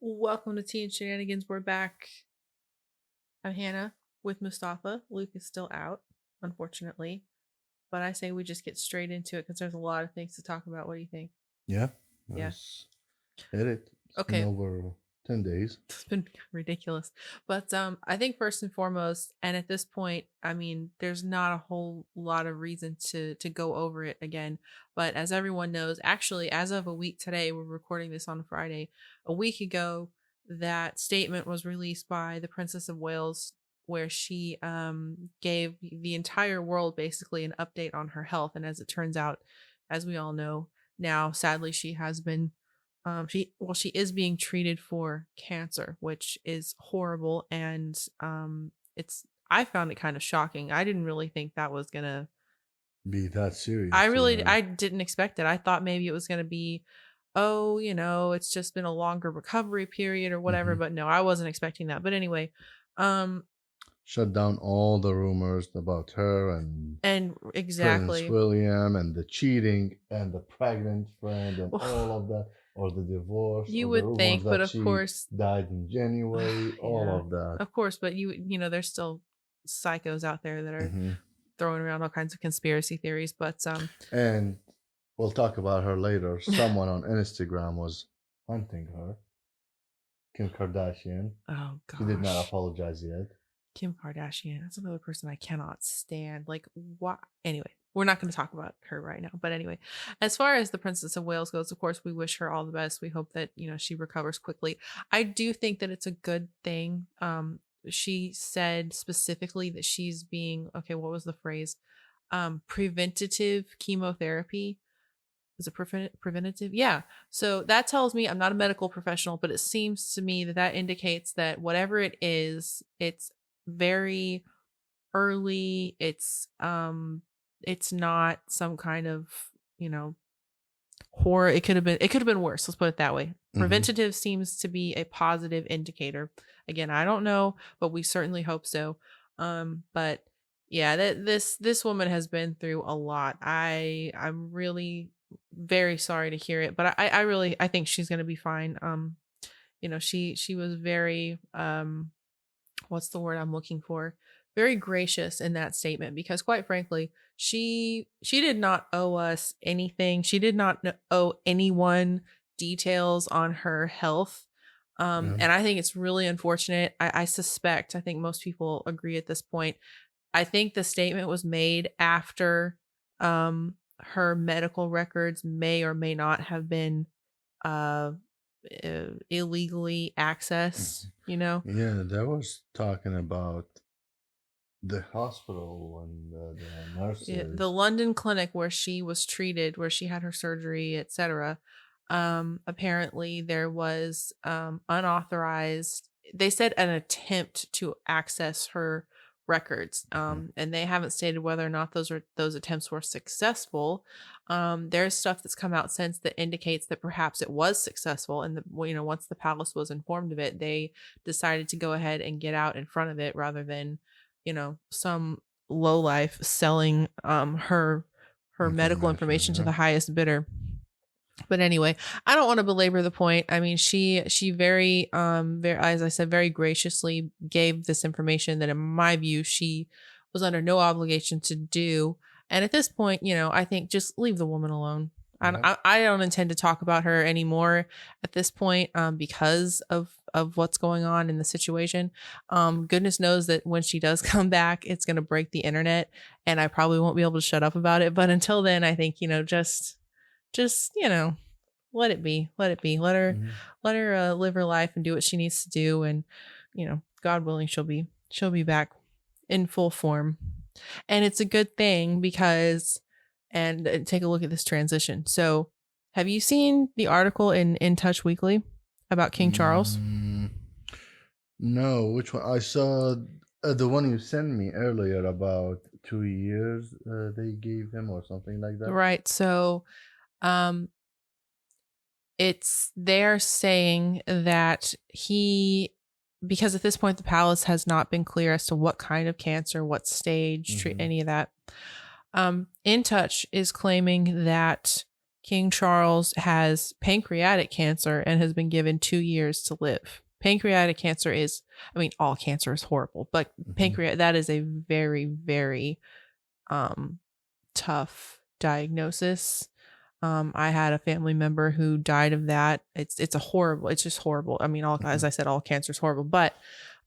Welcome to Tea and Shenanigans. We're back. I'm Hannah with Mustafa. Luke is still out, unfortunately. But I say we just get straight into it because there's a lot of things to talk about. What do you think? Yeah, Yeah. let's hit it. It's been Okay. over 10 days. It's been ridiculous. But I think first and foremost, and at this point, I mean, there's not a whole lot of reason to go over it again. But as everyone knows, actually, as of a week today, we're recording this on Friday. A week ago, that statement was released by the Princess of Wales, where she gave the entire world basically an update on her health. And as it turns out, as we all know now, sadly, she has been she is being treated for cancer, which is horrible, and it's I found it kind of shocking. I didn't really think that was gonna. Be that serious, yeah. I didn't expect it. I thought maybe it was gonna be, oh, it's just been a longer recovery period or whatever. hmm But no, I wasn't expecting that. But anyway, um, Shut down all the rumors about her and and Prince exactly. William and the cheating and the pregnant friend and all of that, or the divorce, You or the would rumors think, but that of she course, died in January, all yeah, of that. of course. But there's still psychos out there that are hmm throwing around all kinds of conspiracy theories. But And we'll talk about her later. Someone on Instagram was hunting her, Kim Kardashian. oh She did not gosh, apologize yet. Kim Kardashian. That's another person I cannot stand. Like, what? Anyway, we're not going to talk about her right now. But anyway, as far as the Princess of Wales goes, of course, we wish her all the best. We hope that she recovers quickly. I do think that it's a good thing. She said specifically that she's being okay. What was the phrase? Preventative chemotherapy. Is it preventative? Yeah. So that tells me I'm not a medical professional, but it seems to me that that indicates that whatever it is, it's very early. It's not some kind of, you know, horror. It could have been worse. Let's put it that way. hmm Preventative seems to be a positive indicator. Again, I don't know, but we certainly hope so. But yeah, that this woman has been through a lot. I'm really very sorry to hear it, but I really I think she's gonna be fine. She was very what's the word I'm looking for? Very gracious in that statement because quite frankly, she did not owe us anything. She did not owe anyone details on her health. Yeah. And I think it's really unfortunate. I think most people agree at this point. I think the statement was made after her medical records may or may not have been uh, illegally accessed, Mhm. you know? Yeah, that was talking about the hospital and the Yeah, the nurses. London clinic where she was treated, where she had her surgery, etc. Apparently there was unauthorized. They said an attempt to access her records, Mhm. and they haven't stated whether or not those attempts were successful. There's stuff that's come out since that indicates that perhaps it was successful, and once the palace was informed of it, they decided to go ahead and get out in front of it rather than some low life selling her medical Information, information to yeah. the highest bidder. But anyway, I don't want to belabor the point. I mean, she very as I said, very graciously gave this information that in my view she was under no obligation to do. And at this point, I think just leave the woman alone. I, Yeah. I, I don't intend to talk about her anymore at this point, because of what's going on in the situation. Goodness knows that when she does come back, it's going to break the internet, and I probably won't be able to shut up about it. But until then, I think just let it be, Mhm. let her live her life and do what she needs to do, and God willing, she'll be back in full form. And it's a good thing because and take a look at this transition. So have you seen the article in Touch Weekly about King Charles? Mm, no, which one? I saw the one you sent me earlier about 2 years they gave him or something like that. Right, so um it's they're saying that he because at this point the palace has not been clear as to what kind of cancer, what stage, hmm any of that. In Touch is claiming that King Charles has pancreatic cancer and has been given 2 years to live. Pancreatic cancer is, I mean, all cancer is horrible, but that is a very, very tough diagnosis. I had a family member who died of that. It's just horrible. I mean, as I said, all cancer is horrible, but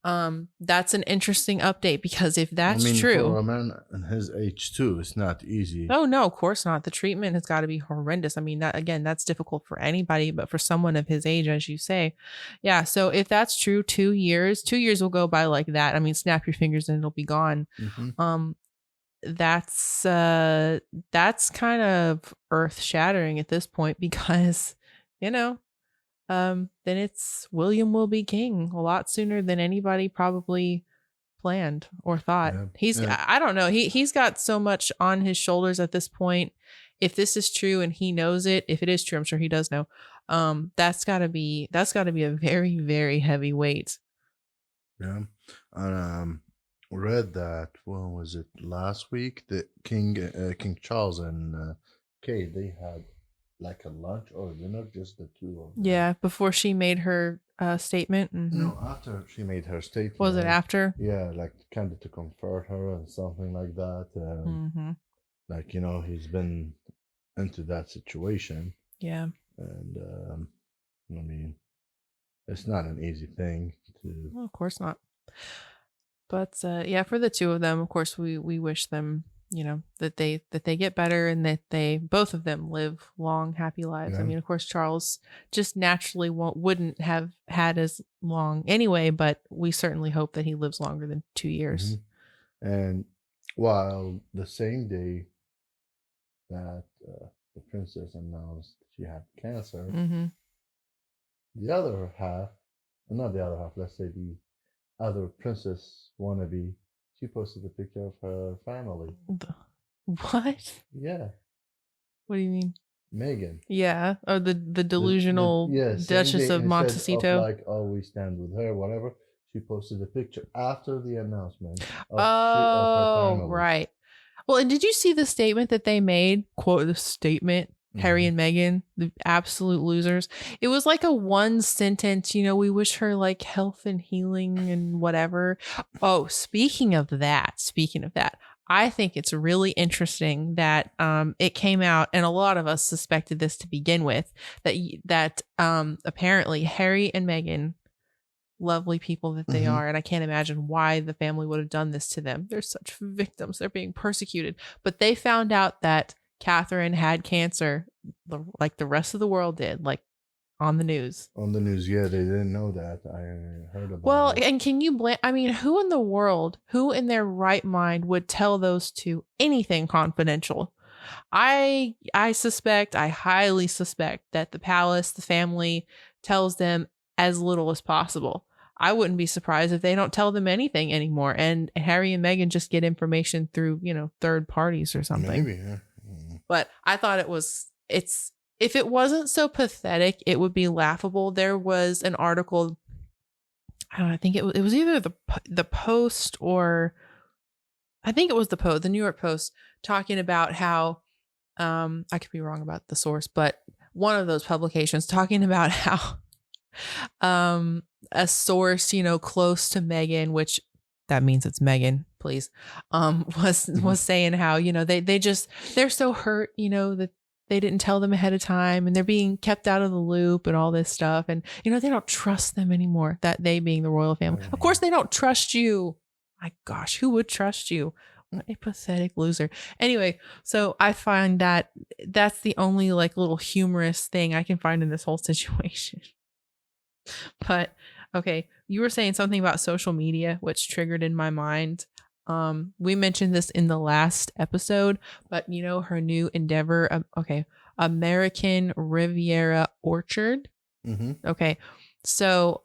that's an interesting update, because if that's true, for a man in his age too, it's not easy. Oh no, of course not. The treatment has got to be horrendous. I mean, that's difficult for anybody, but for someone of his age, as you say, yeah. So if that's true, 2 years will go by like that. I mean, snap your fingers and it'll be gone. That's kind of earth shattering at this point, because, then it's William will be king a lot sooner than anybody probably planned or thought. I don't know. He's got so much on his shoulders at this point. If this is true and he knows it, if it is true, I'm sure he does know. That's gotta be a very, very heavy weight. Yeah. And read that, when was it, last week, that King Charles and Kate, they had like a lunch or dinner, just the two of them. Yeah, before she made her statement. No, after she made her statement. Was it after? Yeah, like kind of to comfort her and something like that. Like, he's been into that situation. Yeah. And I mean, it's not an easy thing to. Well, of course not. But yeah, for the two of them, of course, we wish them, that they get better, and that they, both of them, live long, happy lives. I mean, of course, Charles just naturally wouldn't have had as long anyway, but we certainly hope that he lives longer than 2 years. And while the same day that the princess announced she had cancer, the other half, not the other half, let's say the other princess wannabe, she posted a picture of her family. What? Yeah. What do you mean? Meghan. Yeah. Or the delusional Duchess of Montecito. Like, oh, we stand with her, whatever. She posted a picture after the announcement of her family. Right. Well, and did you see the statement that they made? Quote the statement. Harry and Meghan, the absolute losers. It was like a one sentence, we wish her like health and healing and whatever. Oh, speaking of that, I think it's really interesting that it came out, and a lot of us suspected this to begin with, that apparently Harry and Meghan, lovely people that they are, and I can't imagine why the family would have done this to them. They're such victims. They're being persecuted. But they found out that Catherine had cancer, like the rest of the world did, like on the news. On the news, yeah, they didn't know that. I heard about. Well, and can you blame? I mean, who in the world, who in their right mind would tell those two anything confidential? I highly suspect that the palace, the family, tells them as little as possible. I wouldn't be surprised if they don't tell them anything anymore, and Harry and Meghan just get information through, third parties or something. Maybe, yeah. But I thought if it wasn't so pathetic, it would be laughable. There was an article, I don't know, I think it was either the Post, or I think it was the New York Post, talking about how, I could be wrong about the source, but one of those publications talking about how a source, close to Meghan, which that means it's Meghan, please, was saying how, they're so hurt, that they didn't tell them ahead of time, and they're being kept out of the loop and all this stuff. And, they don't trust them anymore, that they being the royal family. Of course, they don't trust you. My gosh, who would trust you? What a pathetic loser. Anyway, so I find that that's the only like little humorous thing I can find in this whole situation. But okay, you were saying something about social media, which triggered in my mind. We mentioned this in the last episode, but her new endeavor, American Riviera Orchard. Okay, so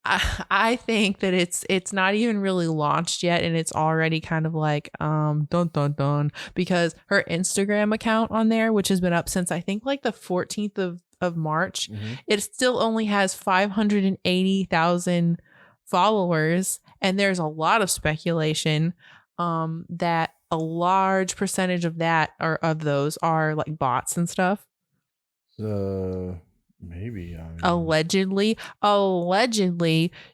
I think that it's not even really launched yet, and it's already kind of like dun dun dun, because her Instagram account on there, which has been up since I think like the 14th of March, it still only has 580,000 followers, and there's a lot of speculation that a large percentage of that or of those are like bots and stuff. Maybe. I mean, Allegedly,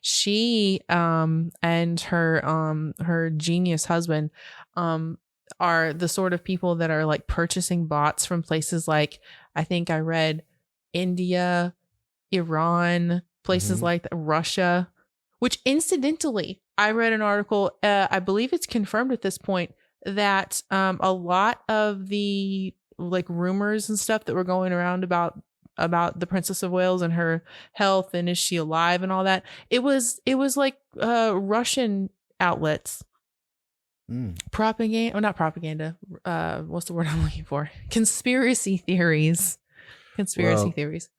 she and her genius husband are the sort of people that are like purchasing bots from places like, I think I read, India, Iran, places mhm. like that, Russia, which incidentally, I read an article, I believe it's confirmed at this point, that a lot of the like rumors and stuff that were going around about the Princess of Wales and her health and is she alive and all that, it was like Russian outlets propaganda, or not propaganda, what's the word I'm looking for, conspiracy Well, theories.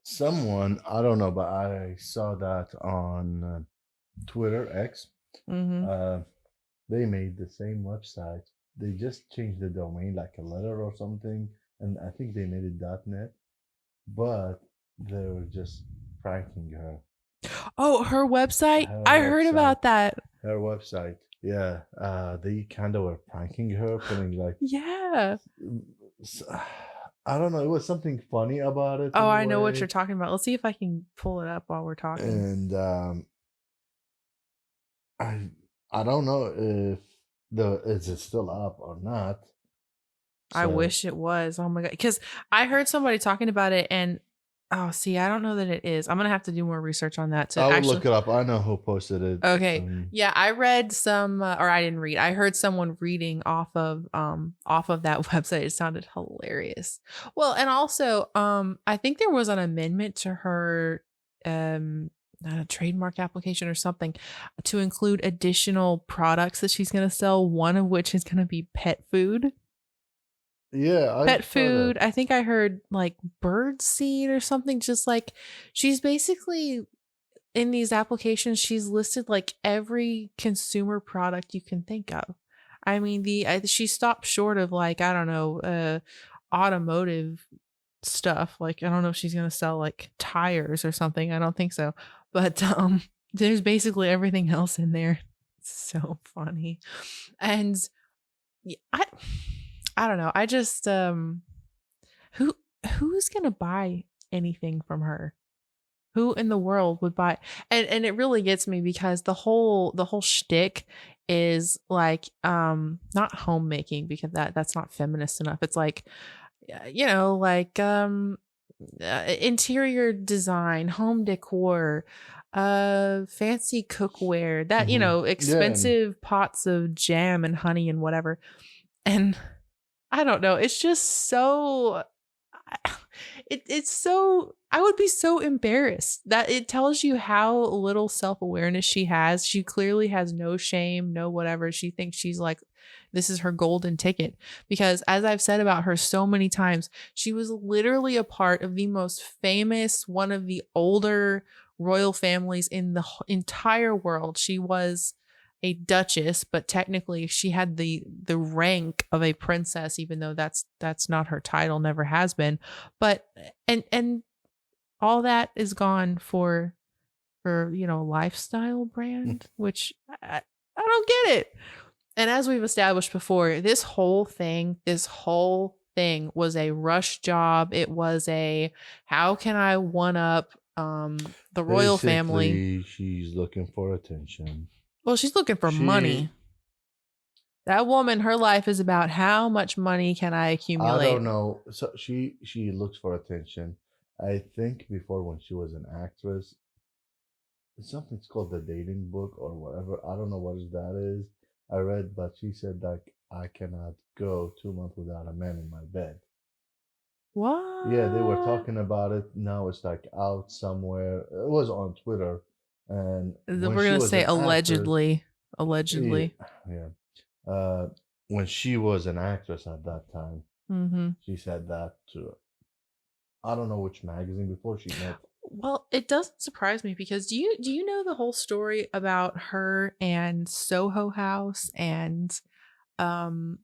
someone, I don't know, but I saw that on Twitter X. Mm-hmm. They made the same website. They just changed the domain like a letter or something, and I think they made it .net. But they were just pranking her. Oh, her website, Her I heard website. about that. Her website. Yeah. They kind of were pranking her, putting like. Yeah. I don't know. It was something funny about it Oh, in a I know what way, you're talking about. Let's see if I can pull it up while we're talking. and I I don't know if the is it still up or not. I So wish it was. Oh my god, because I heard somebody talking about it, and oh, see, I don't know that it is. I'm gonna have to do more research on that to I will actually. look it up. I know who posted it. Okay, yeah, I read some, or I didn't read. I heard someone reading off of that website. It sounded hilarious. Well, and also, I think there was an amendment to her, not a trademark application or something, to include additional products that she's gonna sell. One of which is gonna be pet food. Yeah, I Pet saw that. food. I think I heard like bird seed or something. Just like she's basically in these applications, she's listed like every consumer product you can think of. I mean, she stopped short of like, I don't know, automotive stuff. Like I don't know if she's gonna sell like tires or something. I don't think so. But there's basically everything else in there. It's so funny. And yeah, I don't know. I just who who's gonna buy anything from her? Who in the world would buy? And it really gets me because the whole shtick is like not homemaking, because that's not feminist enough. It's like like interior design, home decor, fancy cookware, that Yeah, expensive pots of jam and honey and whatever. And I don't know. It's just so it's so, I would be so embarrassed. That it tells you how little self-awareness she has. She clearly has no shame, no whatever. She thinks she's like, this is her golden ticket, because as I've said about her so many times, she was literally a part of the most famous, one of the older royal families in the entire world. She was a duchess, but technically she had the rank of a princess, even though that's not her title, never has been. But and all that is gone for lifestyle brand, which I don't get it. And as we've established before, this whole thing was a rush job. It was a, how can I one up the royal family? basically, she's looking for attention. Well, she's looking for money. She, That woman, her life is about how much money can I I accumulate. don't know. So she looks for attention. I think before when she was an actress, something's called the dating book or whatever. I don't know what that is. I read, but she said like I cannot go 2 months without a man in my bed. Yeah, they were What? talking about it. Now it's like out somewhere. It was on Twitter, and when We're she gonna was say an actress, allegedly. yeah, Allegedly. yeah. When she was an actress at that time, Mm-hmm. she said that to I don't know which magazine before she met. Well, it doesn't surprise me, because do you know the whole story about her and Soho House and um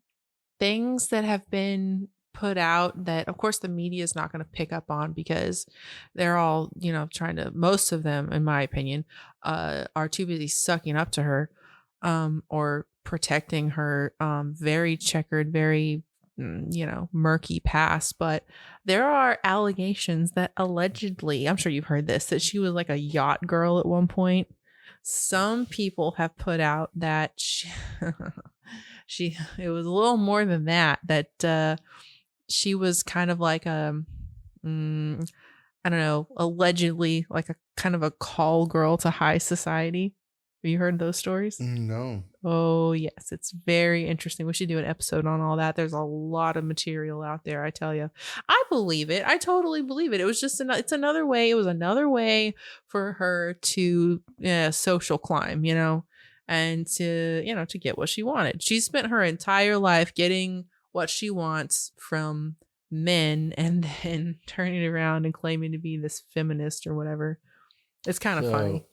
things that have been put out that of course the media is not going to pick up on, because they're all trying to, most of them in my opinion are too busy sucking up to her, or protecting her very checkered, very murky past. But there are allegations that allegedly, I'm sure you've heard this, that she was like a yacht girl at one point. Some people have put out that she it was a little more than that, that she was kind of like I don't know, allegedly like a kind of a call girl to high society. Have you heard those stories? No. Oh, yes. It's very interesting. We should do an episode on all that. There's a lot of material out there, I tell you. I believe it. I totally believe it. It was just it's another way. It was another way for her to social climb, and to get what she wanted. She spent her entire life getting what she wants from men and then turning around and claiming to be this feminist or whatever. It's kind of funny.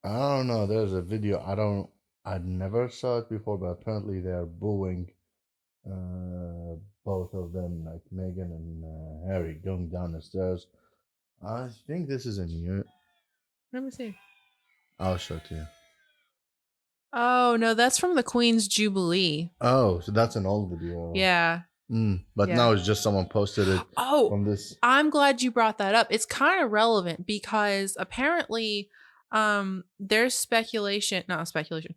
I don't know. There's a video. I never saw it before, but apparently they're booing both of them, like Meghan and Harry, going down the stairs. I think this is a new. Let me see. I'll show it to you. Oh no, that's from the Queen's Jubilee. Oh, so that's an old video. Yeah. But now it's just someone posted it. Oh, from this. I'm glad you brought that up. It's kind of relevant because apparently there's speculation, not speculation.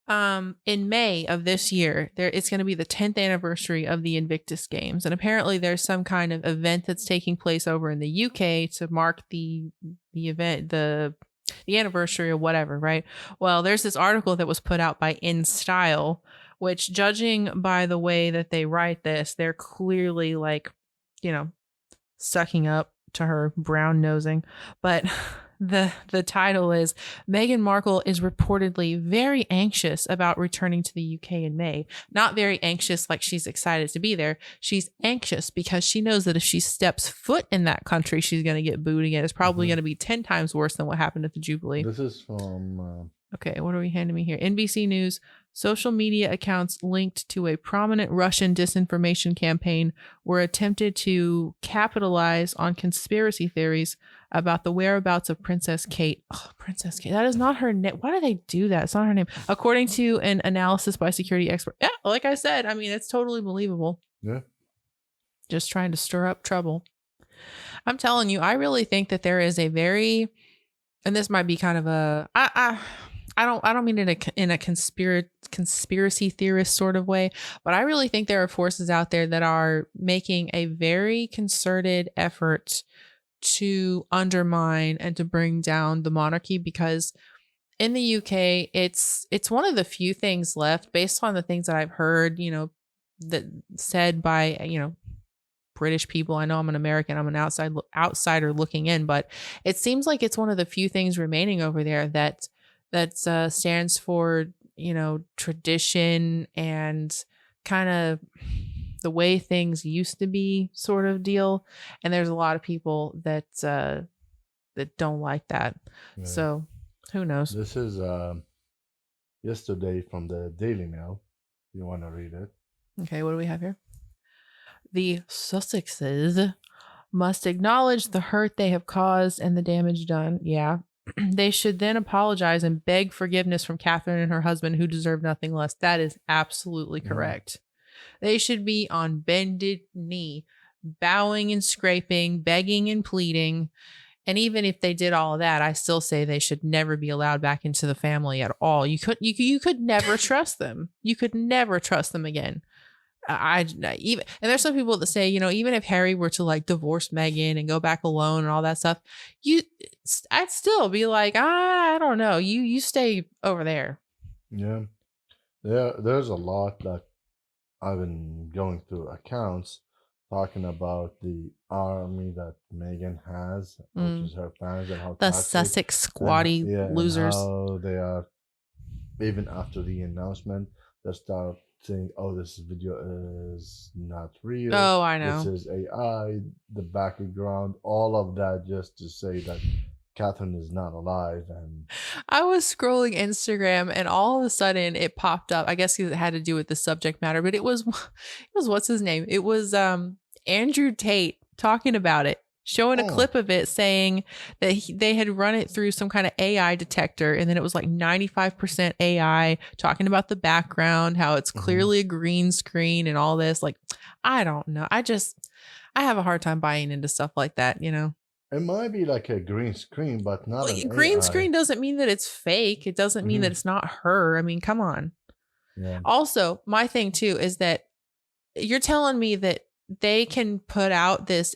In May of this year, it's going to be the 10th anniversary of the Invictus Games, and apparently there's some kind of event that's taking place over in the UK to mark the event, the anniversary or whatever, right? Well, there's this article that was put out by In Style, which, judging by the way that they write this, they're clearly like, sucking up to her brown nosing. But the title is Meghan Markle is reportedly very anxious about returning to the UK in May. Not very anxious like she's excited to be there. She's anxious because she knows that if she steps foot in that country, she's going to get booed again. It's probably going to be 10 times worse than what happened at the Jubilee. This is from... Okay, what are we handing me here? NBC News. Social media accounts linked to a prominent Russian disinformation campaign were attempted to capitalize on conspiracy theories about the whereabouts of Princess Kate. Oh, Princess Kate. That is not her name. Why do they do that? It's not her name. According to an analysis by security expert. Yeah, like I said, I mean, it's totally believable. Yeah. Just trying to stir up trouble. I'm telling you, I really think that there is a very, and this might be kind of a, I don't mean it in a conspiracy theorist sort of way, but I really think there are forces out there that are making a very concerted effort to undermine and to bring down the monarchy, because in the UK, it's one of the few things left, based on the things that I've heard, that said by, British people. I know I'm an American, I'm an outsider looking in, but it seems like it's one of the few things remaining over there that stands for, tradition and kind of the way things used to be sort of deal. And there's a lot of people that don't like that. Yeah. So who knows? This is yesterday from the Daily Mail. You want to read it? Okay, what do we have here? The Sussexes must acknowledge the hurt they have caused and the damage done. Yeah. They should then apologize and beg forgiveness from Catherine and her husband, who deserve nothing less. That is absolutely correct. They should be on bended knee, bowing and scraping, begging and pleading. And even if they did all of that, I still say they should never be allowed back into the family at all. You could never trust them. You could never trust them again. And there's some people that say, even if Harry were to like divorce Meghan and go back alone and all that stuff, I'd still be like, I don't know. You stay over there. Yeah. There's a lot that I've been going through accounts talking about the army that Meghan has, which is her fans, and how the Sussex squatty losers. And how they are, even after the announcement, they start saying, "Oh, this video is not real. Oh, I know. This is AI." The background, all of that, just to say that Catherine is not alive. And I was scrolling Instagram, and all of a sudden it popped up. I guess because it had to do with the subject matter, but it was what's his name? It was Andrew Tate talking about it. showing a Oh. clip of it saying that they had run it through some kind of AI detector, and then it was like 95% AI, talking about the background, how it's clearly a green screen and all this. Like, I don't know. I have a hard time buying into stuff like that, you know? It might be like a green screen, but not an Green AI. screen doesn't mean that it's fake. It doesn't mean that it's not her. I mean, come on. Yeah. Also, my thing too is that you're telling me that they can put out this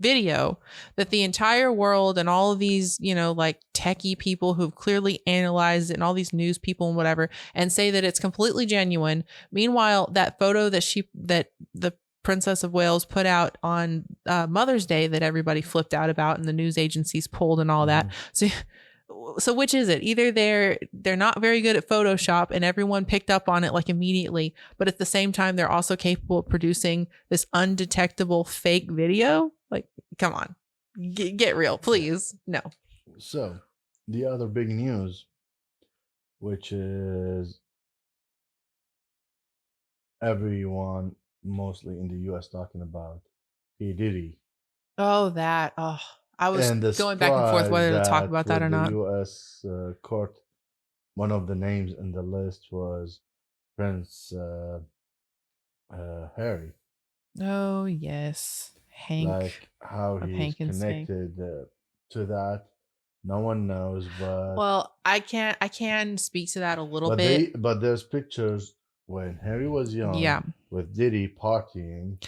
video that the entire world and all of these, you know, like techie people who've clearly analyzed it and all these news people and whatever, and say that it's completely genuine. Meanwhile, that photo that the Princess of Wales put out on Mother's Day that everybody flipped out about and the news agencies pulled and all that. So which is it? Either they're not very good at Photoshop and everyone picked up on it like immediately, but at the same time they're also capable of producing this undetectable fake video. Like, come on, get real, please. No. So, the other big news, which is everyone, mostly in the U.S., talking about P. Diddy. Oh, I was And the going back and forth surprise whether to talk that about that or with the not. U.S. Court, one of the names in the list was Prince Harry. Oh yes, Hank Like how of he's Hank and Stank. connected to that, no one knows. Well, I can speak to that a little bit. But there's pictures when Harry was young Yeah. with Diddy partying,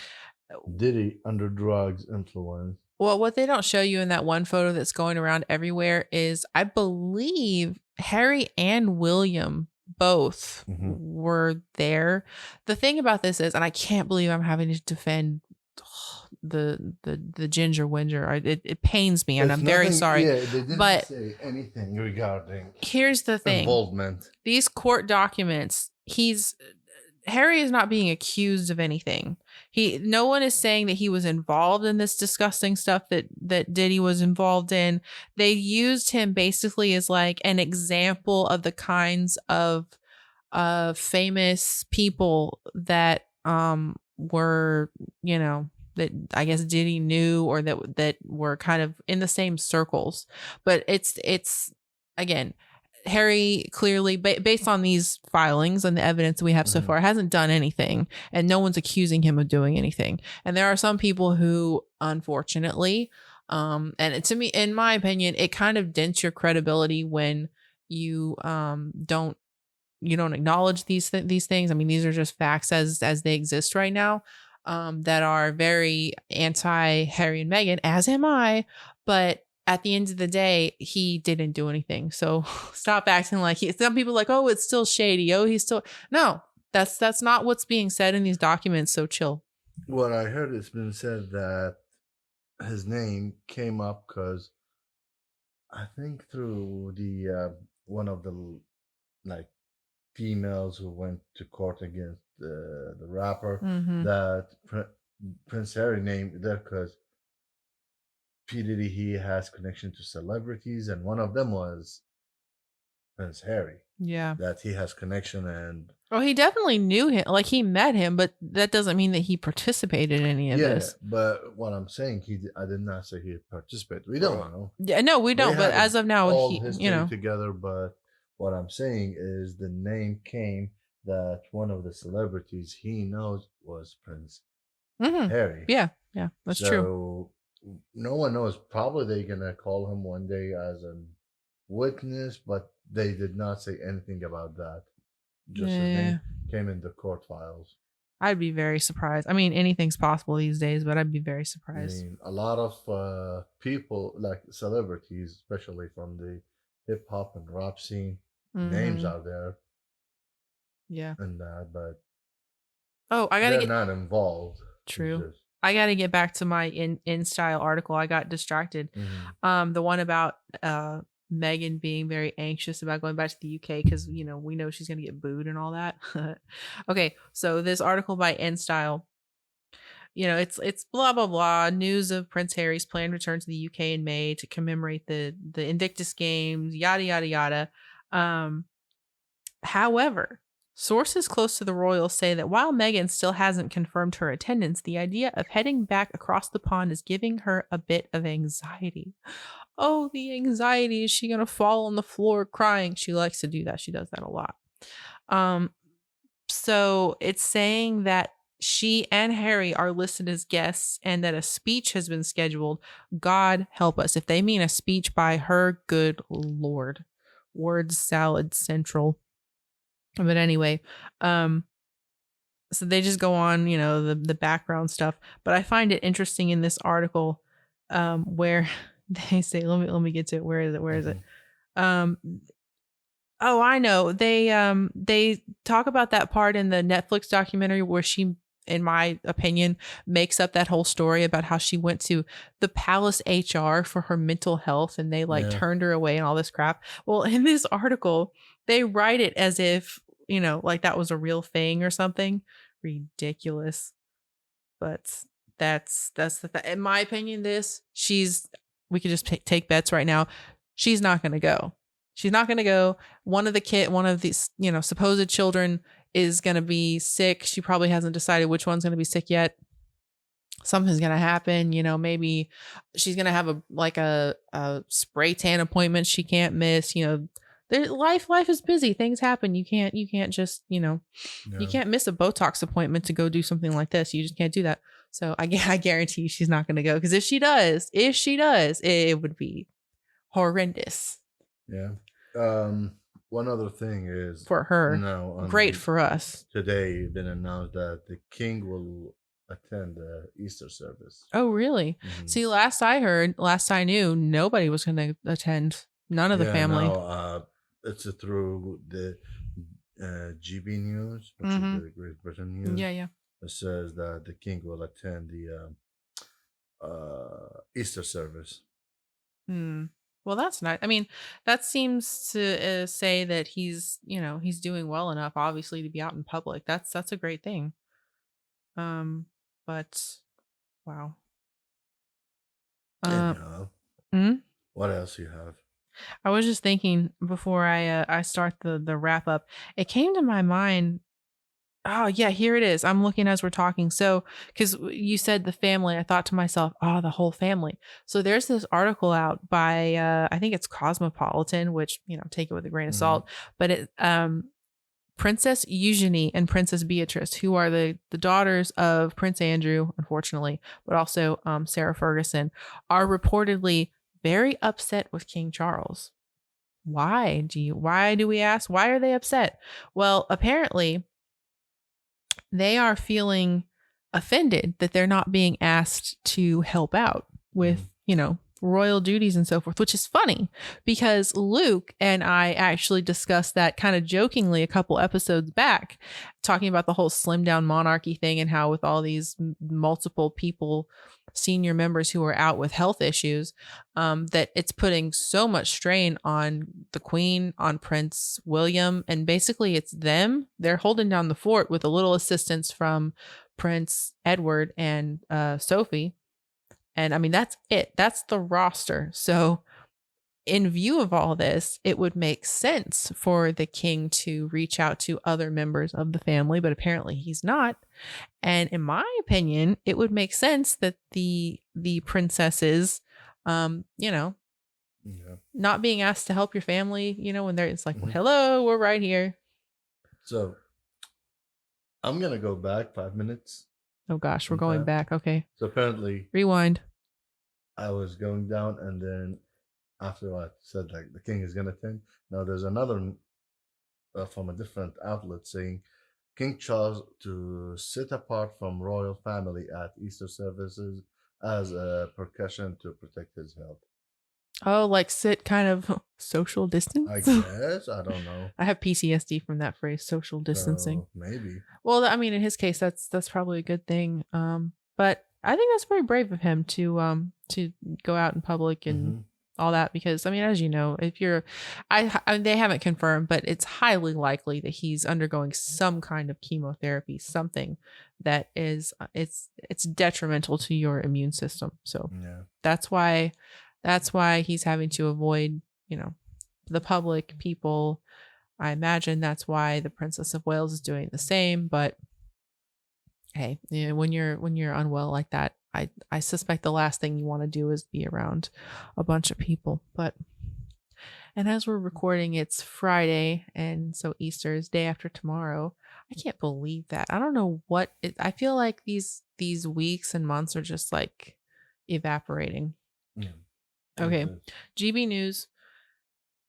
Diddy under drugs influence. Well, what they don't show you in that one photo that's going around everywhere is, I believe, Harry and William both were there. The thing about this is, and I can't believe I'm having to defend the ginger whinger. It pains me, and It's I'm very nothing. sorry. Yeah, they didn't But say anything regarding here's the thing: involvement. these court documents, Harry is not being accused of anything. No one is saying that he was involved in this disgusting stuff that Diddy was involved in. They used him basically as like an example of the kinds of famous people that were, you know, that I guess Diddy knew, or that were kind of in the same circles. But it's again, Harry clearly, based on these filings and the evidence we have so far, hasn't done anything, and no one's accusing him of doing anything. And there are some people who, unfortunately, and to me, in my opinion, it kind of dents your credibility when you don't acknowledge these things. I mean, these are just facts as they exist right now, that are very anti Harry and Meghan, as am I. But at the end of the day, he didn't do anything. So stop acting like some people are like, oh, it's still shady. Oh, he's still, no, that's not what's being said in these documents. So chill. What I heard, it's been said that his name came up because I think through the one of the like females who went to court against the rapper, that Prince Harry named there because P Diddy, he has connection to celebrities, and one of them was Prince Harry. Yeah. That he has connection and. Well, he definitely knew him, like he met him, but that doesn't mean that he participated in any of this. But what I'm saying, I did not say he participated. We don't know. Yeah, no, we don't. But as of now, all he, history together. But what I'm saying is the name came that one of the celebrities he knows was Prince Harry. Yeah, that's true. So no one knows. Probably they're gonna call him one day as a witness, but they did not say anything about that. Just his name came in the court files. I'd be very surprised. I mean, anything's possible these days, but I'd be very surprised. I mean, a lot of people, like celebrities, especially from the hip hop and rap scene, names out there. Yeah. And that, but they're not involved. True. I got to get back to my in style article. I got distracted. The one about Meghan being very anxious about going back to the UK because we know she's gonna get booed and all that. Okay, so this article by InStyle, it's blah blah blah. News of Prince Harry's planned return to the UK in May to commemorate the Invictus Games. Yada yada yada. However, Sources close to the royals say that while Meghan still hasn't confirmed her attendance, the idea of heading back across the pond is giving her a bit of anxiety. Oh, the anxiety. Is she going to fall on the floor crying? She likes to do that. She does that a lot. Um, so it's saying that she and Harry are listed as guests and that a speech has been scheduled. God help us. If they mean a speech by her, good Lord. Word salad central. But anyway, so they just go on, the background stuff. But I find it interesting in this article, where they say, let me get to it. Where is it? Where is it? Um, oh, I know. They talk about that part in the Netflix documentary where she, in my opinion, makes up that whole story about how she went to the palace HR for her mental health and they like turned her away and all this crap. Well, in this article, they write it as if, like that was a real thing or something. Ridiculous. But that's in my opinion, we could just take bets right now. She's not going to go. She's not going to go. One of these, supposed children is going to be sick. She probably hasn't decided which one's going to be sick yet. Something's going to happen. Maybe she's going to have a spray tan appointment she can't miss. Life is busy. Things happen. You can't just, you can't miss a Botox appointment to go do something like this. You just can't do that. So I guarantee she's not going to go. Because if she does, it would be horrendous. Yeah. One other thing is for her. No, great for us. Today, it's been announced that the king will attend the Easter service. Oh, really? Mm-hmm. See, last I knew, nobody was going to attend. None of the family. Now, it's through the GB News, which is the Great Britain News. Yeah. It says that the king will attend the Easter service. Well, that's nice. I mean, that seems to say that he's doing well enough, obviously, to be out in public. That's a great thing. But wow. What else you have? I was just thinking before I start the wrap up. It came to my mind. Oh, yeah, here it is. I'm looking as we're talking. So, because you said the family, I thought to myself, oh, the whole family. So there's this article out by, I think it's Cosmopolitan, which, take it with a grain of salt. But it, Princess Eugenie and Princess Beatrice, who are the daughters of Prince Andrew, unfortunately, but also Sarah Ferguson, are reportedly very upset with King Charles. Why do we ask? Why are they upset? Well, apparently they are feeling offended that they're not being asked to help out with, royal duties and so forth, which is funny because Luke and I actually discussed that kind of jokingly a couple episodes back, talking about the whole slim down monarchy thing and how with all these multiple people, senior members who are out with health issues, that it's putting so much strain on the Queen, on Prince William, and basically it's them. They're holding down the fort with a little assistance from Prince Edward and Sophie. And I mean, that's it. That's the roster. So in view of all this, it would make sense for the king to reach out to other members of the family, but apparently he's not. And in my opinion, it would make sense that the princesses, not being asked to help your family, when it's like, well, hello, we're right here. So I'm going to go back 5 minutes. Oh gosh, we're going back. Okay. So apparently rewind. I was going down and then after I said like the king is going to attend. Now there's another from a different outlet saying King Charles to sit apart from royal family at Easter services as a precaution to protect his health. Oh, like sit kind of social distance? I guess. I don't know. I have PTSD from that phrase, social distancing. Maybe. Well, I mean, in his case, that's probably a good thing. But I think that's very brave of him to go out in public and all that, because I mean, as you know, if you're, they haven't confirmed, but it's highly likely that he's undergoing some kind of chemotherapy, something that is it's detrimental to your immune system. So that's why he's having to avoid, the public, people, I imagine that's why the Princess of Wales is doing the same. But hey, when you're unwell like that, I suspect the last thing you want to do is be around a bunch of people. But and as we're recording, it's Friday, and so Easter is day after tomorrow. I can't believe that. I don't know I feel like these weeks and months are just like evaporating. Yeah. Okay. GB News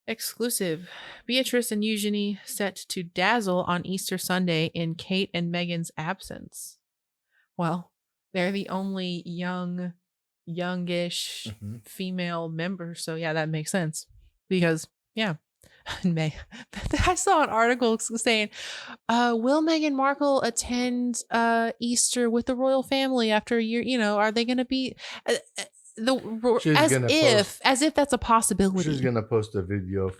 exclusive. Beatrice and Eugenie set to dazzle on Easter Sunday in Kate and Meghan's absence. Well, they're the only youngish female member. So yeah, that makes sense. Because yeah. I saw an article saying, will Meghan Markle attend Easter with the royal family after a year? Are they gonna be as if that's a possibility? She's gonna post a video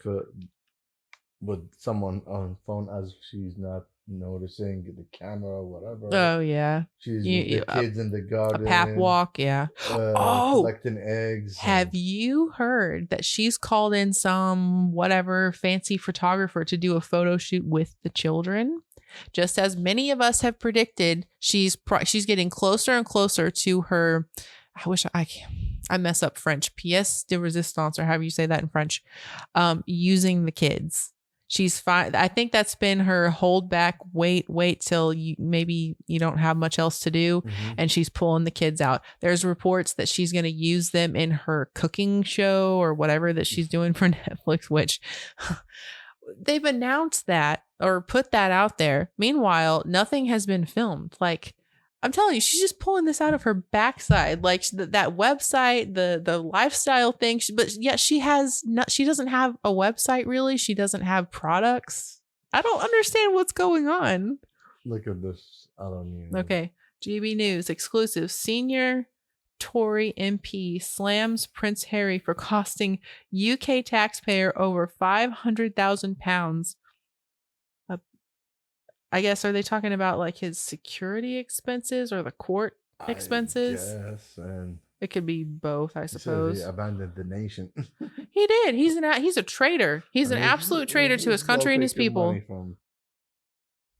with someone on phone as she's not noticing the camera or whatever. Oh yeah, she's with the kids in the garden, a pap walk. Yeah. Collecting eggs. Have you heard that she's called in some whatever fancy photographer to do a photo shoot with the children? Just as many of us have predicted, she's getting closer and closer to her. I wish I mess up French. Pièce de résistance, or however you say that in French. Using the kids. She's fine. I think that's been her hold back. Wait till maybe you don't have much else to do. And she's pulling the kids out. There's reports that she's going to use them in her cooking show or whatever that she's doing for Netflix, which they've announced that or put that out there. Meanwhile, nothing has been filmed. Like, I'm telling you, she's just pulling this out of her backside, like that website, the lifestyle thing. But yet she doesn't have a website really. She doesn't have products. I don't understand what's going on. Look at this. I don't know. Okay, GB News exclusive. Senior Tory MP slams Prince Harry for costing UK taxpayer over £500,000. I guess, are they talking about like his security expenses or the court expenses? Yes, and it could be both, I suppose. He abandoned the nation. He did. He's a traitor. He's an absolute traitor to his country and his people.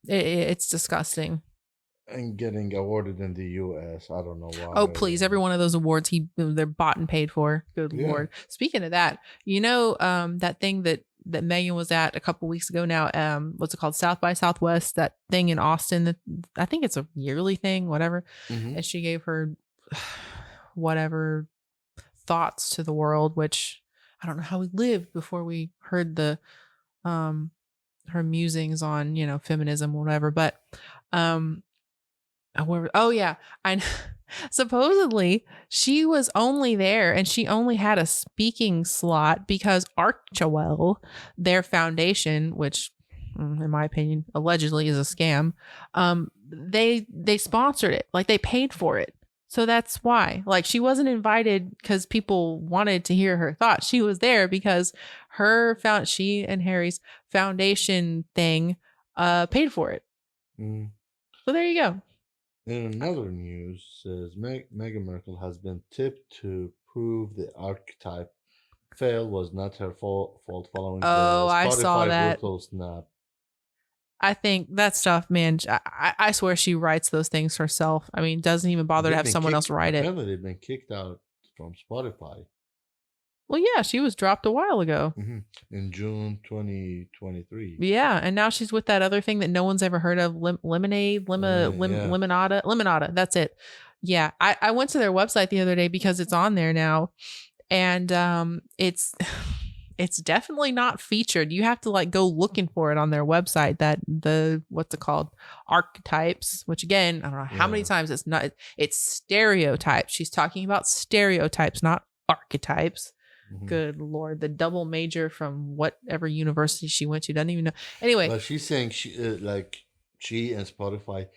It's disgusting. And getting awarded in the US, I don't know why. Oh please! Every one of those awards, they're bought and paid for. Good Lord! Speaking of that, that thing that Megan was at a couple weeks ago now, what's it called? South by Southwest, that thing in Austin that I think it's a yearly thing, whatever. And she gave her whatever thoughts to the world, which I don't know how we lived before we heard the her musings on, feminism or whatever. But supposedly she was only there and she only had a speaking slot because Archewell, their foundation, which in my opinion allegedly is a scam, they sponsored it, like they paid for it. So that's why, like, she wasn't invited because people wanted to hear her thoughts. She was there because she and Harry's foundation thing paid for it. So there you go. In another news, says Meghan Markle has been tipped to prove the archetype fail was not her fault following the Spotify brutal snap. I think that stuff, man, I swear she writes those things herself. I mean, doesn't even bother to have someone else write it. Apparently they've been kicked out from Spotify. Well, yeah, she was dropped a while ago. In June 2023. Yeah, and now she's with that other thing that no one's ever heard of, Limonada. That's it. Yeah, I went to their website the other day because it's on there now, and it's definitely not featured. You have to like go looking for it on their website. That what's it called? Archetypes, which again, I don't know how many times it's stereotypes. She's talking about stereotypes, not archetypes. Good Lord, the double major from whatever university she went to, doesn't even know. Anyway, but she's saying she and Spotify,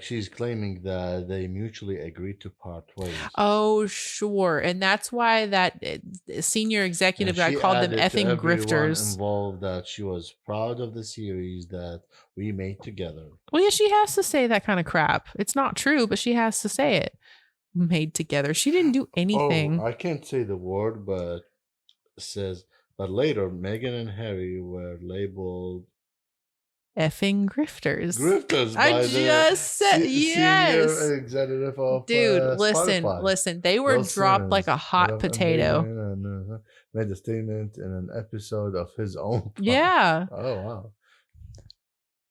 she's claiming that they mutually agreed to part ways. Oh, sure, and that's why that senior executive guy called them effing grifters. Involved that she was proud of the series that we made together. Well, yeah, she has to say that kind of crap. It's not true, but she has to say it. Made together. She didn't do anything. I can't say the word, but it says But later, Meghan and Harry were labeled Effing grifters. grifters I by the just said yes. senior executive of Dude, Spotify. listen. They were Will dropped like Simmons, a head hot of potato. engagement, and made a statement in an episode of his own podcast. Yeah. Oh, wow.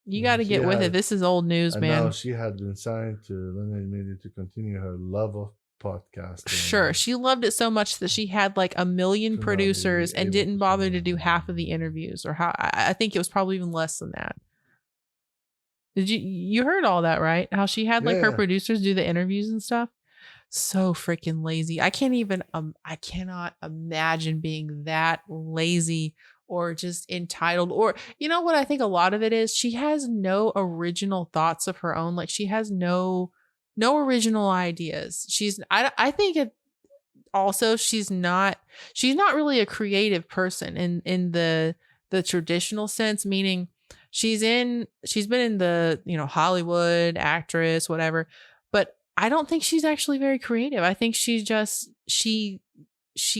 You got to get with it. This is old news, and now man. she had been signed to Limited Media to continue her love of podcasting. Sure. She loved it so much that she had like 1 million To not be producers and able didn't to bother to say- do half of the interviews, or how I think it was probably even less than that. Did you heard all that, right? How she had like her Yeah. producers do the interviews and stuff? So freaking lazy. I cannot imagine being that lazy or just entitled. Or you know what I think a lot of it is? She has no original thoughts of her own. Like she has no original ideas. I think it also she's not really a creative person in the traditional sense, meaning she's been in the, Hollywood actress, whatever, but I don't think she's actually very creative. I think she's just she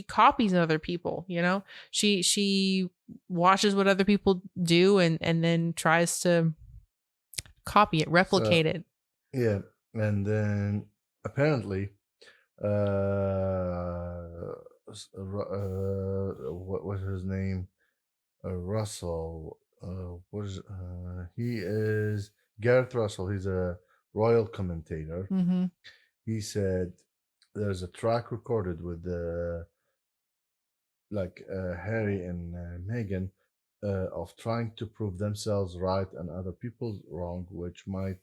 copies other people, she watches what other people do and then tries to copy it, replicate it. Yeah, and then apparently, what was his name? Russell. He is Gareth Russell. He's a royal commentator. Mm-hmm. He said there's a track recorded with Harry and Meghan of trying to prove themselves right and other people wrong, which might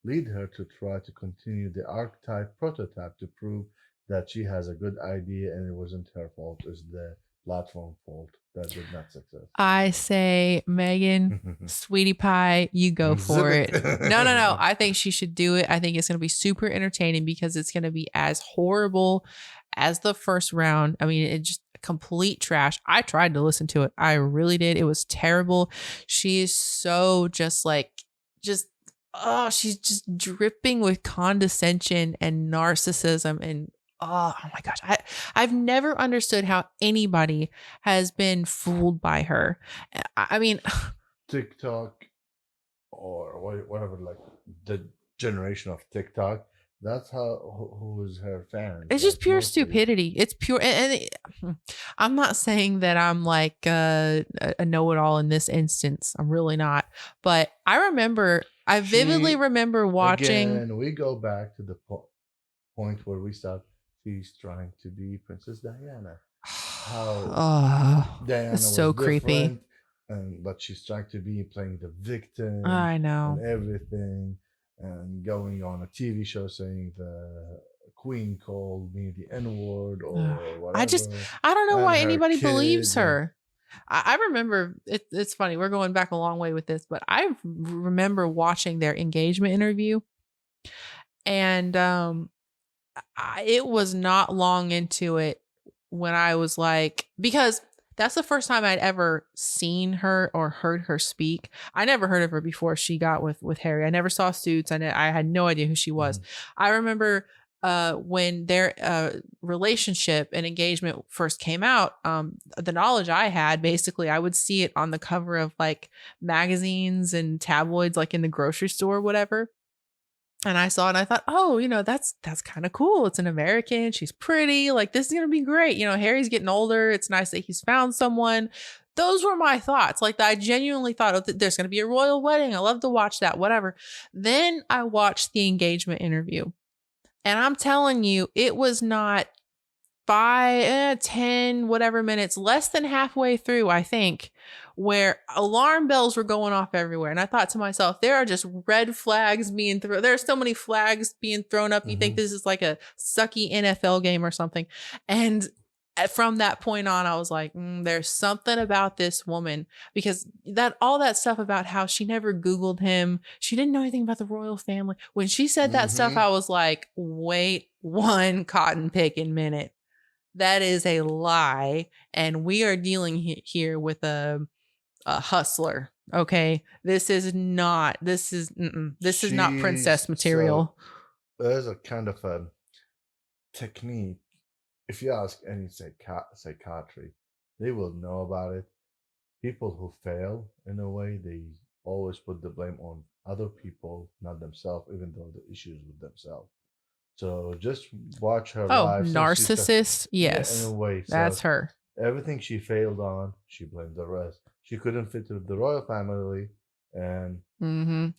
lead her to try to continue the archetype prototype to prove that she has a good idea and it wasn't her fault, it's the platform fault that did not success. I say, Megan, sweetie pie, you go for it. No. I think she should do it. I think it's going to be super entertaining because it's going to be as horrible as the first round. I mean, it's just complete trash. I tried to listen to it. I really did. It was terrible. She is so she's just dripping with condescension and narcissism and oh my gosh. I've never understood how anybody has been fooled by her. I mean, TikTok or whatever, like the generation of TikTok, that's who is her fan. It's just pure stupidity. It's pure. And I'm not saying that I'm like a know-it-all in this instance. I'm really not. But I vividly remember watching. And we go back to the point where we start. She's trying to be Princess Diana. How Diana was so creepy. But she's trying to be playing the victim. I know. And everything. And going on a TV show saying the Queen called me the N-word or whatever. I don't know why anybody believes her. I remember, it's funny, we're going back a long way with this, but I remember watching their engagement interview. And it was not long into it when I was like, because that's the first time I'd ever seen her or heard her speak. I never heard of her before she got with Harry. I never saw Suits. I had no idea who she was. Mm-hmm. I remember when their relationship and engagement first came out, the knowledge I had, basically, I would see it on the cover of like magazines and tabloids, like in the grocery store or whatever. And I saw it and I thought, oh, that's kind of cool. It's an American. She's pretty. Like, this is going to be great. Harry's getting older. It's nice that he's found someone. Those were my thoughts. Like, I genuinely thought, oh, there's going to be a royal wedding. I love to watch that, whatever. Then I watched the engagement interview. And I'm telling you, it was not 5, 10, whatever minutes, less than halfway through, I think, where alarm bells were going off everywhere. And I thought to myself, there are just red flags being thrown. There are so many flags being thrown up. You think this is like a sucky NFL game or something. And from that point on, I was like, there's something about this woman, because all that stuff about how she never Googled him. She didn't know anything about the royal family. When she said that stuff, I was like, wait one cotton picking minute. That is a lie. And we are dealing here with a hustler. Okay. This is not princess material. So there's a kind of a technique. If you ask any psychiatry, they will know about it. People who fail in a way, they always put the blame on other people, not themselves, even though the issue is with themselves. So just watch her Oh, life since she started. narcissist. Yeah, in a Yes, way. that's So her. everything she failed on, she blamed the rest. She couldn't fit with the royal family, and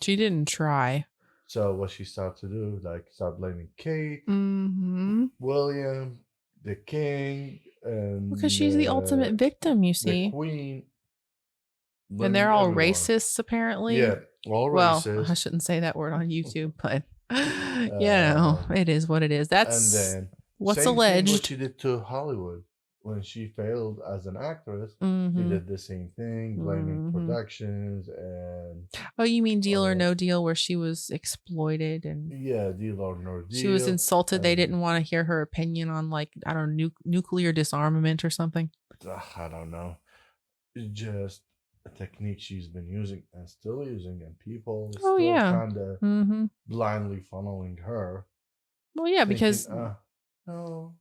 She didn't try. so what she started to do, like start blaming Kate, Mm-hmm. William, the king, Because and she's the ultimate victim, you the see. queen, And they're blaming all everyone. racists, apparently. Yeah, all Well, I racist. shouldn't say that word on YouTube, but Um, it is what it is. and That's then what's same thing what alleged. she did to Hollywood when she failed as an actress. She Mm-hmm. did the same thing, blaming Mm-hmm. productions and Oh, you mean Deal or uh, No Deal, where she was exploited and yeah, deal or no she was deal. insulted. They And didn't want to hear her opinion on, like, I don't know, nuclear disarmament or something. I don't know, it's just a technique she's been using and still using, and people Oh still yeah. kind of Mm-hmm. blindly following her, Well, yeah, thinking, because no,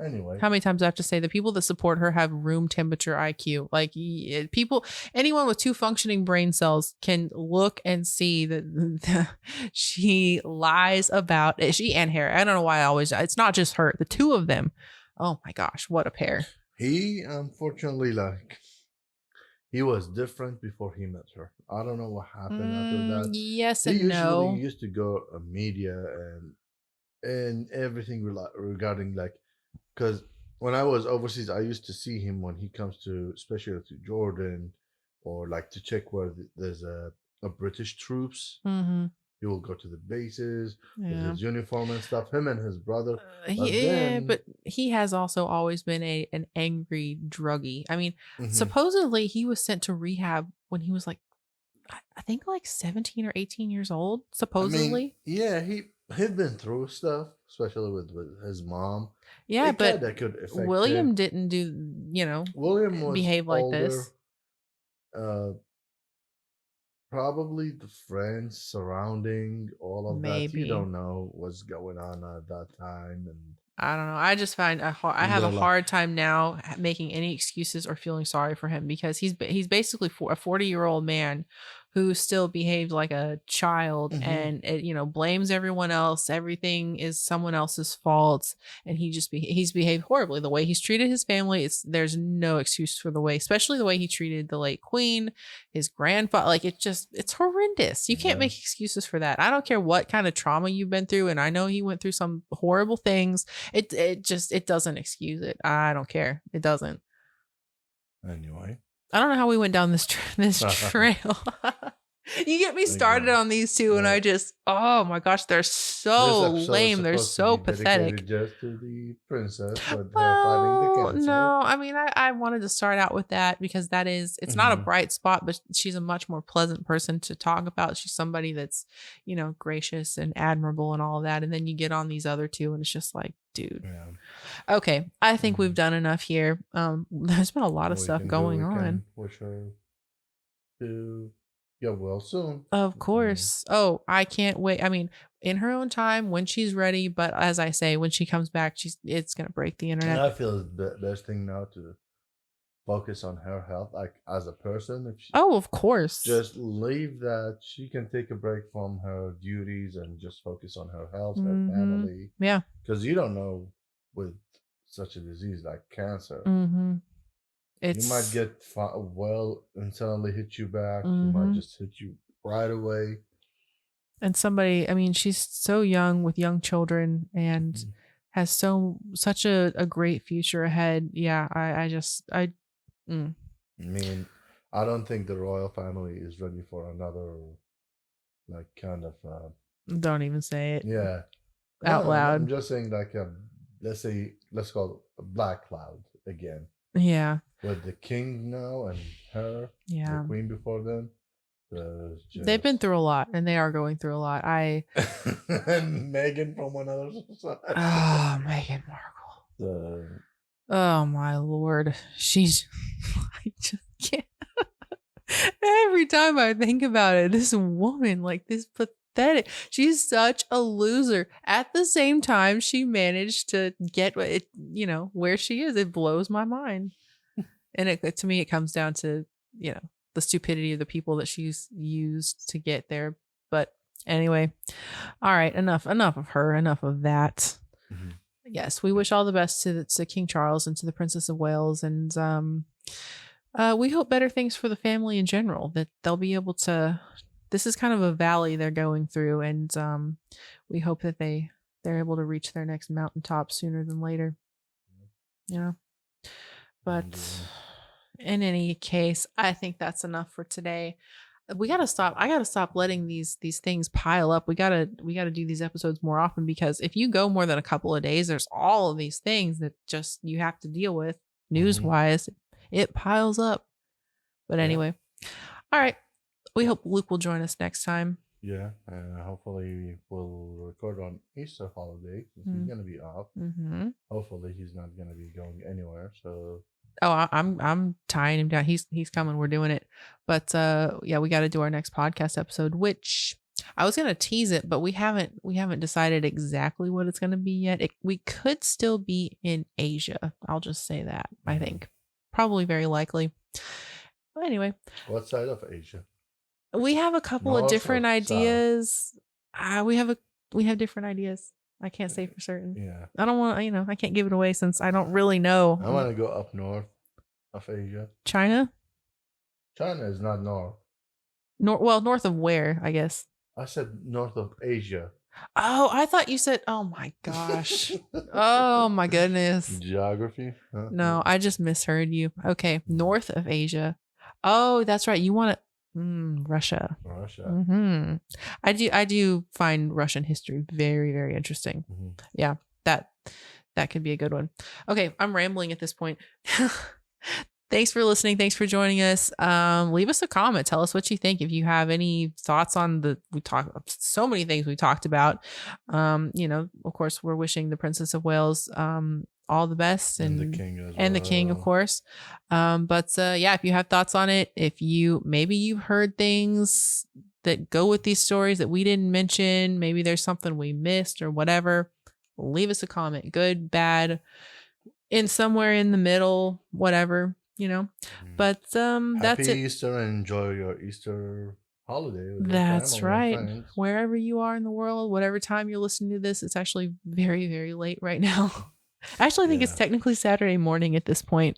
anyway. how many times I have to say the people that support her have room temperature IQ. Like people, anyone with two functioning brain cells can look and see that she lies about she and Harry. I don't know why I always. It's not just her. The two of them. Oh my gosh, what a pair. He unfortunately, like, he was different before he met her. I don't know what happened after that. Yes He and usually no. used to go media and everything regarding, like, because when I was overseas, I used to see him when he comes to, especially to Jordan, or like to check where there's a British troops. Mm-hmm. He will go to the bases with Yeah. his uniform and stuff. Him and his brother. But Yeah, then, but he has also always been an angry druggie. I mean, mhm. supposedly he was sent to rehab when he was like, I think like 17 or 18 years old, I mean, supposedly. yeah, he'd been through stuff, especially with his mom. Yeah, It but kind of could affect him. William didn't do, William was behave like older. this. Uh, Probably the friends surrounding all of that. You Maybe. don't know what's going on at that time, I don't know. I just find I and have a they're like, hard time now making any excuses or feeling sorry for him because he's basically a 40-year-old man who still behaved like a child mhm, and blames everyone else. Everything is someone else's fault, and he's behaved horribly. The way he's treated his family, there's no excuse for the way, especially the way he treated the late queen, his grandfather. Like it's horrendous. You can't yeah, make excuses for that. I don't care what kind of trauma you've been through, and I know he went through some horrible things. It doesn't excuse it. I don't care. It doesn't. anyway. I don't know how we went down this trail. You get me started Again, on these two, and I like, just, oh my gosh, they're this so episode is lame. They're supposed to so be pathetic. dedicated just to the princess with her fighting the Well, cancer. no, I mean, I wanted to start out with that because it's not a Hmm. bright spot, but she's a much more pleasant person to talk about. She's somebody that's, gracious and admirable and all of that. And then you get on these other two, and it's just like, dude. Yeah. Okay, I think we've Hmm. done enough here. There's been a lot of We stuff can do. going We on. can wish her to get well soon. Of I mean, course. Oh, I can't wait. I mean, in her own time when she's ready, but as I say, when she comes back, it's gonna break the and internet. I feel it's the best thing now to focus on her health, like as a person. If she Oh, of course. just leave that, she can take a break from her duties and just focus on her health, her Mm-hmm. family, Yeah. because you don't know with such a disease like cancer. Mm-hmm. You might It's get well and suddenly hit you back. You might mm-hmm. just hit you right away. And somebody, I mean, she's so young with young children and Mhm. has such a great future ahead. Yeah, I just I mm, I mean, I don't think the royal family is ready for another, like, kind of don't even say it yeah. out I'm loud. just saying, like, let's call it a black cloud again Yeah. with the king now and her, the Yeah. queen before them. There's They've been just through a lot and they are going through a lot. and Megan from another side. Oh, Meghan Markle. So, Oh my lord. She's I just can't. Every time I think about it, this woman, like this pathetic. She's such a loser. At the same time, she managed to get it, where she is. It blows my mind. And it to me, it comes down to, the stupidity of the people that she's used to get there. But anyway, all right, enough of her, enough of that. Mhm. Yes, we wish all the best to King Charles and to the Princess of Wales, and we hope better things for the family in general. That they'll be able to. This is kind of a valley they're going through, and we hope that they're able to reach their next mountaintop sooner than later. Yeah, but in any case, I think that's enough for today. We gotta stop. I gotta stop letting these things pile up. We gotta do these episodes more often, because if you go more than a couple of days, there's all of these things that just you have to deal with news wise. It piles up. But anyway, all right. We hope Luke will join us next time. Yeah, hopefully we'll record on Easter holiday, 'cause he's gonna be off. Hopefully he's not gonna be going anywhere. So I'm tying him down. He's coming. We're doing it. But yeah, we got to do our next podcast episode, which I was gonna tease it, but we haven't decided exactly what it's gonna be yet. We could still be in Asia. I'll just say that. I think probably very likely. But anyway, what side of Asia? we have a couple of different ideas. We have different ideas. I can't say for certain. Yeah. I don't want, I can't give it away since I don't really know. I want to go up north of Asia. China? China is not north. North of where, I guess. I said north of Asia. Oh, I thought you said, oh my gosh. Oh my goodness. Geography? Huh? No, I just misheard you. Okay. North of Asia. Oh, that's right. You want to, Russia. Russia. I do find Russian history very, very interesting. Yeah, that could be a good one. Okay, I'm rambling at this point. Thanks for listening. Thanks for joining us. Leave us a comment. Tell us what you think. If you have any thoughts on we talked so many things we talked about. Of course, we're wishing the Princess of Wales all the best, and the king as and the king, of course. But yeah, if you have thoughts on it, if you've heard things that go with these stories that we didn't mention, maybe there's something we missed or whatever, leave us a comment. Good, bad, in somewhere in the middle, whatever, But that's it. Happy Easter, and enjoy your Easter holiday with That's your family right. and friends. Wherever you are in the world, whatever time you're listening to this, it's actually very, very late right now. Actually, I think it's technically Saturday morning at this point.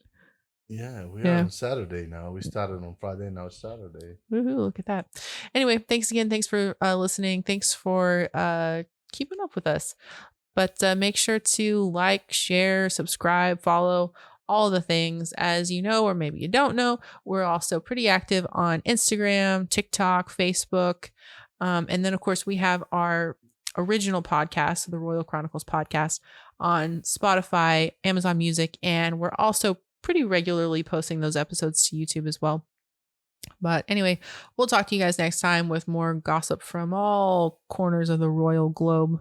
Yeah, we are on Saturday now. We started on Friday, now it's Saturday. Woohoo, look at that. Anyway, thanks again. Thanks for listening. Thanks for keeping up with us. But make sure to like, share, subscribe, follow, all the things. As you know, or maybe you don't know, we're also pretty active on Instagram, TikTok, Facebook. And then, of course, we have our original podcast, the Royal Chronicles podcast, on Spotify, Amazon Music, and we're also pretty regularly posting those episodes to YouTube as well. But anyway, we'll talk to you guys next time with more gossip from all corners of the royal globe.